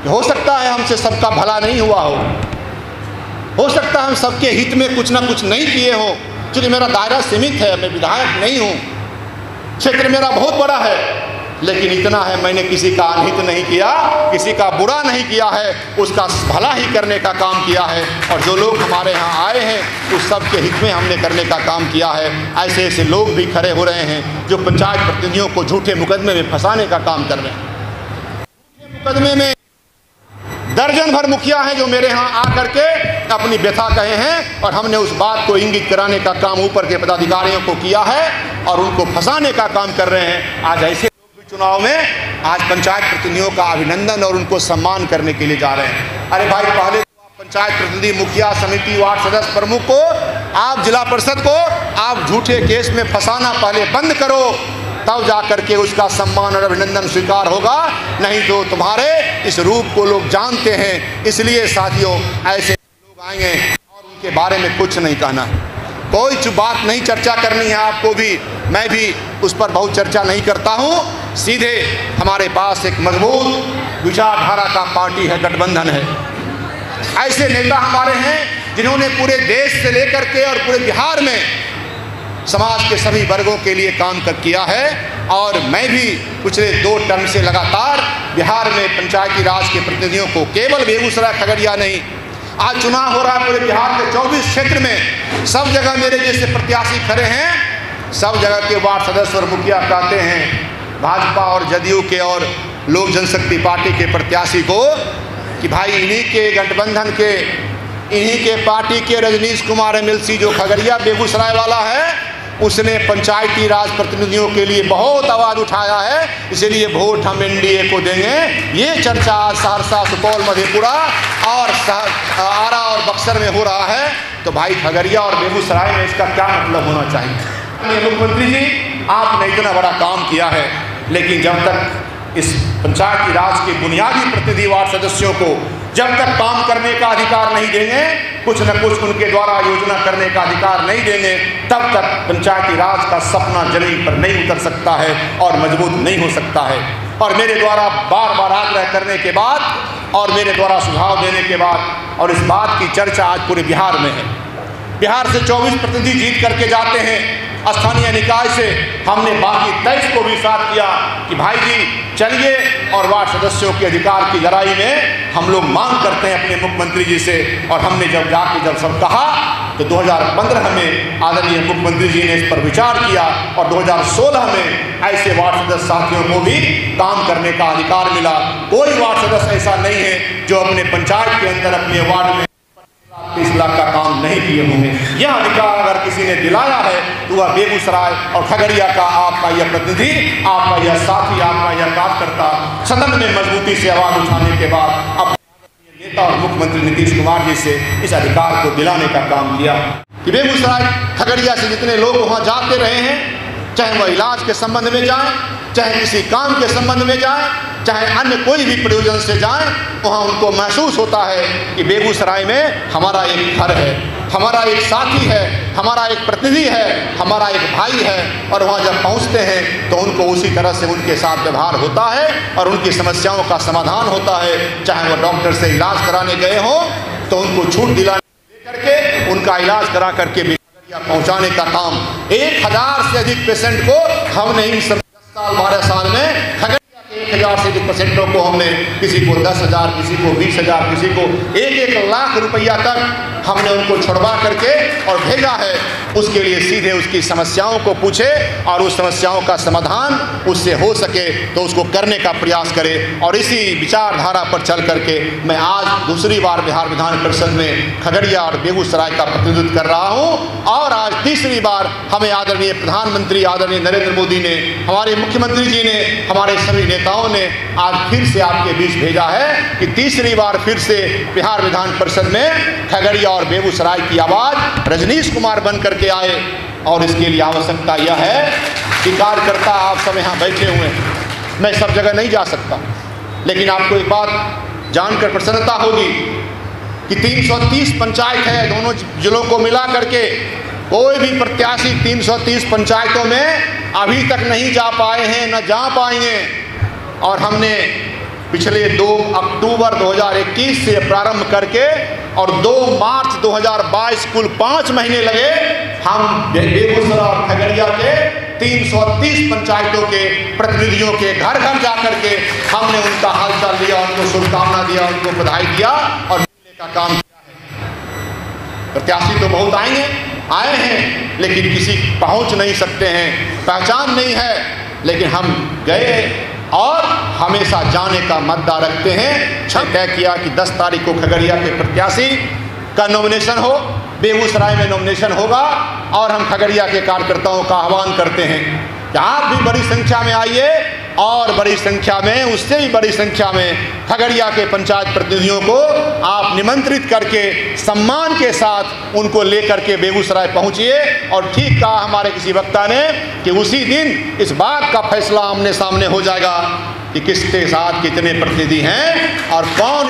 हो सकता है हमसे सबका भला नहीं हुआ हो सकता है हम सबके हित में कुछ ना कुछ नहीं किए हों, क्योंकि मेरा दायरा सीमित है, मैं विधायक नहीं हूँ, क्षेत्र मेरा बहुत बड़ा है, लेकिन इतना है मैंने किसी का अनहित नहीं किया, किसी का बुरा नहीं किया है, उसका भला ही करने का काम किया है। और जो लोग हमारे यहाँ आए हैं उस सब के हित में हमने करने का काम किया है। ऐसे ऐसे लोग भी खड़े हो रहे हैं जो पंचायत प्रतिनिधियों को झूठे मुकदमे में फंसाने का काम कर रहे हैं। झूठे मुकदमे में दर्जन भर मुखिया हैं जो मेरे यहाँ आकर के अपनी व्यथा कहे हैं, और हमने उस बात को इंगित कराने का काम ऊपर के पदाधिकारियों को किया है और उनको फंसाने का काम कर रहे हैं। आज ऐसे लोग भी चुनाव में आज पंचायत प्रतिनिधियों का अभिनंदन और उनको सम्मान करने के लिए जा रहे हैं। अरे भाई, पहले तो आप पंचायत प्रतिनिधि, मुखिया, समिति, वार्ड सदस्य प्रमुख को, आप जिला परिषद को आप झूठे केस में फंसाना पहले बंद करो, तब जाकर के उसका सम्मान और अभिनंदन स्वीकार होगा। नहीं तो तुम्हारे इस रूप को लोग जानते हैं। इसलिए साथियों, ऐसे लोग आएंगे और उनके बारे में कुछ नहीं कहना है, कोई बात नहीं चर्चा करनी है आपको भी, मैं भी उस पर बहुत चर्चा नहीं करता हूँ। सीधे हमारे पास एक मजबूत विचारधारा का पार्टी है, गठबंधन है। ऐसे नेता हमारे हैं जिन्होंने पूरे देश से लेकर के और पूरे बिहार में समाज के सभी वर्गों के लिए काम किया है। और मैं भी पिछले 2 टर्म से लगातार बिहार में पंचायती राज के प्रतिनिधियों को, केवल बेगूसराय खगड़िया नहीं, आज चुनाव हो रहा है पूरे बिहार के 24 क्षेत्र में, सब जगह मेरे जैसे प्रत्याशी खड़े हैं। सब जगह के वार्ड सदस्य और मुखिया कहते हैं भाजपा और जदयू के और लोक जनशक्ति पार्टी के प्रत्याशी को कि भाई इन्हीं के गठबंधन के, इन्हीं के पार्टी के रजनीश कुमार MLC जो खगड़िया बेगूसराय वाला है, उसने पंचायती राज प्रतिनिधियों के लिए बहुत आवाज़ उठाया है, इसलिए वोट हम NDA को देंगे। ये चर्चा आज सहरसा, सुपौल, मधेपुरा और आरा और बक्सर में हो रहा है। तो भाई, खगड़िया और बेगूसराय में इसका क्या मतलब होना चाहिए? मुख्यमंत्री जी, आपने इतना बड़ा काम किया है, लेकिन जब तक इस पंचायती राज के बुनियादी प्रतिनिधि वार्ड सदस्यों को जब तक काम करने का अधिकार नहीं देंगे, कुछ न कुछ उनके द्वारा योजना करने का अधिकार नहीं देंगे, तब तक पंचायती राज का सपना जमीन पर नहीं उतर सकता है और मजबूत नहीं हो सकता है। और मेरे द्वारा बार बार आग्रह करने के बाद और मेरे द्वारा सुझाव देने के बाद और इस बात की चर्चा आज पूरे बिहार में है। बिहार से 24 प्रतिनिधि जीत करके जाते हैं, स्थानीय निकाय से हमने बाकी 23 को भी साथ किया कि भाई जी चलिए, और वार्ड सदस्यों के अधिकार की लड़ाई में हम लोग मांग करते हैं अपने मुख्यमंत्री जी से। और हमने जब सब कहा तो 2015 में आदरणीय मुख्यमंत्री जी ने इस पर विचार किया और 2016 में ऐसे वार्ड सदस्य साथियों को भी काम करने का अधिकार मिला। कोई वार्ड सदस्य ऐसा नहीं है जो अपने पंचायत के अंदर अपने वार्ड में 30 लाख का काम नहीं किए होंगे। यह अधिकार अगर किसी ने दिलाया है तो वह बेगूसराय और खगड़िया का आपका यह प्रतिनिधि, आपका यह साथी, आपका यह कार्यकर्ता सदन में मजबूती से आवाज उठाने के बाद अब नेता और मुख्यमंत्री नीतीश कुमार जी से इस अधिकार को दिलाने का काम किया कि बेगूसराय खगड़िया से जितने लोग वहाँ जाते रहे हैं, चाहे वह इलाज के संबंध में जाएं, चाहे किसी काम के संबंध में जाएं, चाहे अन्य कोई भी प्रयोजन से जाएं, वहाँ उनको महसूस होता है कि बेगूसराय में हमारा एक घर है, हमारा एक साथी है, हमारा एक प्रतिनिधि है, हमारा एक भाई है। और वहाँ जब पहुँचते हैं तो उनको उसी तरह से उनके साथ व्यवहार होता है और उनकी समस्याओं का समाधान होता है। चाहे वह डॉक्टर से इलाज कराने गए हों तो उनको छूट दिलाने करके उनका इलाज करा करके पहुंचाने का काम 1000 से अधिक पेशेंट को हमने इन 10 साल 12 साल में खगड़िया के 1000 से अधिक पेशेंटों को हमने, किसी को 10,000, किसी को 20,000, किसी को 1-1 लाख रुपया तक हमने उनको छुड़वा करके और भेजा है। उसके लिए सीधे उसकी समस्याओं को पूछे और उस समस्याओं का समाधान उससे हो सके तो उसको करने का प्रयास करे। और इसी विचारधारा पर चल करके मैं आज दूसरी बार बिहार विधान परिषद में खगड़िया और बेगूसराय का प्रतिनिधित्व कर रहा हूँ। और आज तीसरी बार हमें आदरणीय प्रधानमंत्री आदरणीय नरेंद्र मोदी ने, हमारे मुख्यमंत्री जी ने, हमारे सभी नेताओं ने आज फिर से आपके बीच भेजा है कि तीसरी बार फिर से बिहार विधान परिषद में खगड़िया और बेगूसराय की आवाज़ रजनीश कुमार बन करके आए। और इसके लिए आवश्यकता यह है कि कार्यकर्ता आप सब यहाँ बैठे हुए हैं, मैं सब जगह नहीं जा सकता, लेकिन आपको एक बात जानकर प्रसन्नता होगी कि 330 पंचायत है दोनों जिलों को मिला करके। कोई भी प्रत्याशी 330 पंचायतों में अभी तक नहीं जा पाए हैं, न जा पाएंगे। और हमने पिछले 2 अक्टूबर 2021 से प्रारंभ करके और 2 मार्च 2022 कुल 5 महीने लगे। हम बेगूसराय और खगड़िया के 330 पंचायतों के प्रतिनिधियों के घर घर जाकर के हमने उनका हालचाल लिया, उनको शुभकामना दिया, उनको बधाई दिया और मिलने का काम किया है। प्रत्याशी तो बहुत आए हैं, लेकिन किसी पहुंच नहीं सकते हैं, पहचान नहीं है, लेकिन हम गए और हमेशा जाने का मद्दा रखते हैं। तय किया कि 10 तारीख को खगड़िया के प्रत्याशी का नॉमिनेशन हो, बेगूसराय में नॉमिनेशन होगा और हम खगड़िया के कार्यकर्ताओं का आह्वान करते हैं कि आप भी बड़ी संख्या में आइए और बड़ी संख्या में, उससे भी बड़ी संख्या में खगड़िया के पंचायत प्रतिनिधियों को आप निमंत्रित करके सम्मान के साथ उनको लेकर के बेगूसराय पहुंचिए। और ठीक कहा हमारे किसी वक्ता ने कि उसी दिन इस बात का फैसला आमने सामने हो जाएगा कि किसके साथ कितने प्रतिनिधि हैं और कौन